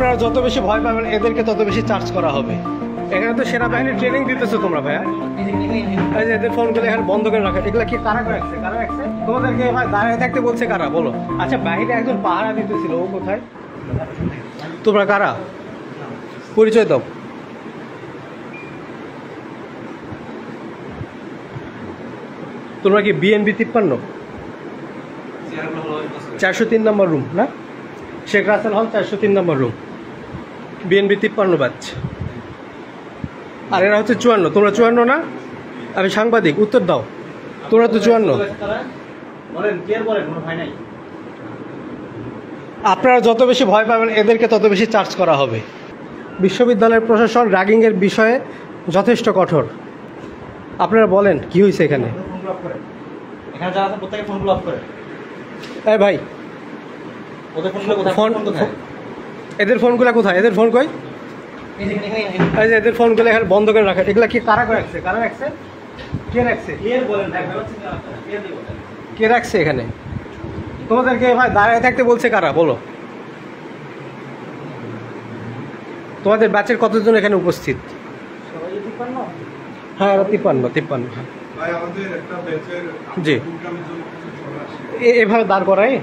আপনারা যত বেশি ভয় পাবেন এদেরকে তত বেশি চার্জ করা হবে। এখানে তো সেনাবাহিনীর ট্রেনিং দিতেছো তোমরা ভাইয়া। এই যে এদের ফোনগুলো এখানে বন্ধ করে রাখা, এগুলা কি কারা রাখছে? কারা রাখছে তোমাদেরকে? ভাই দাঁড়িয়ে থাকতে বলছে কারা বলো? আচ্ছা বাইরে একজন পাহারা দিতেছিল, ও কোথায়? তোমরা কারা? পরিচয় দাও। তোমরা কি বিএনবি 53 403 নম্বর রুম না? শেখ রাসেল হল 403 নম্বর রুম, বিএনবি 53 ব্যাচ। আর এরা হচ্ছে 54। তোমরা 54 না? আমি সাংবাদিক, উত্তর দাও। তোমরা তো 54। আপনারা যত বেশি ভয় পাবেন এদেরকে তত বেশি চার্জ করা হবে। বিশ্ববিদ্যালয়ের প্রশাসন র্যাগিংয়ের বিষয়ে যথেষ্ট কঠোর। আপনারা বলেন কি হয়েছে এখানে? এই ভাই ফোন, এদের ফোনগুলো কোথায়? এদের ফোন কই? এই যে এদের ফোনগুলো এখানে বন্ধ করে রাখা, এগুলা কি কারা রাখছে? কারা রাখছে? কে রাখছে? কে রাখছে এখানে? তোমাদেরকে ভাই দাঁড়িয়ে থাকতে বলছে কারা বলো? তোমাদের ব্যাচের কতজন এখানে উপস্থিত? হ্যাঁ 53। জি এভাবে দাঁড় করাই?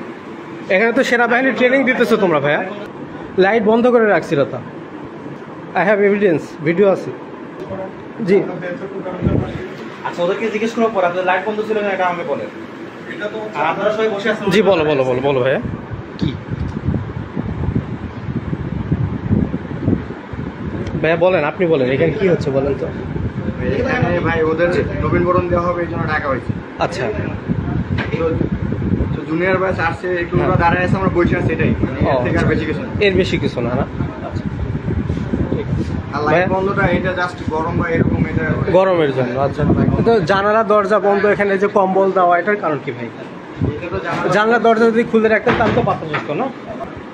এখানে তো সেনাবাহিনীর ট্রেনিং দিতেছো তোমরা ভাইয়া। লাইট বন্ধ করে রাখছিল তা। আই হ্যাভ এভিডেন্স, ভিডিও আছে। জি আচ্ছা ওদেরকে জিজ্ঞেস করার পর আপনাদের লাইট বন্ধ ছিল না এটা আমাকে বলেন। আর আপনারা সবাই বসে আছেন। জি বলো বলো বলো বলো ভাইয়া কি ভাইয়া বলেন, আপনি বলেন এখানে কি হচ্ছে বলেন তো। এখানে ভাই ওদের নবীনবরণ দেওয়া হবে এই জন্য ডাকা হয়েছে। আচ্ছা তো জুনিয়র ব্যাচ আসছে একটু, ওরা দাঁড়ায় আছে, আমরা বসে আছি, এটাই এর থেকে আর বেশি কিছু না। এর বেশি কিছু না। আচ্ছা আর লাইট বন্ধটা এটা জাস্ট গরম বা এরকম, এটা গরমের জন্য। আচ্ছা তো জানালা দরজা বন্ধ, এখানে যে কম্বল দেওয়া, এটার কারণ কি ভাই? জানলা দরজা যদি খুলে রাখতেন তাহলে তো বাতাস আসতো না।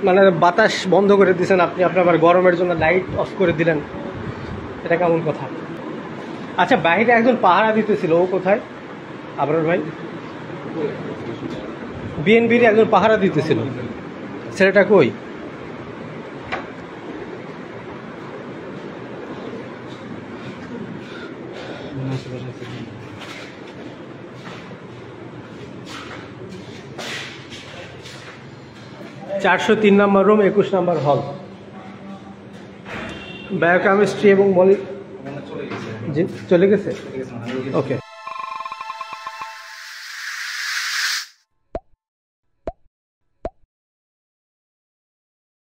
মানে বাতাস বন্ধ করে দিয়েছেন আপনি, আপনি আবার গরমের জন্য লাইট অফ করে দিলেন, এটা কেমন কথা? আচ্ছা বাইরে একজন পাহারা দিতেছিল, ও কোথায়? আবরার ভাই বিএনবির একজন পাহারা দিতেছিল, ছেলেটা কই? চারশো 3 নম্বর রুম, 21 নম্বর হল, বায়োকেমিস্ট্রি এবং চলে গেছে। ওকে।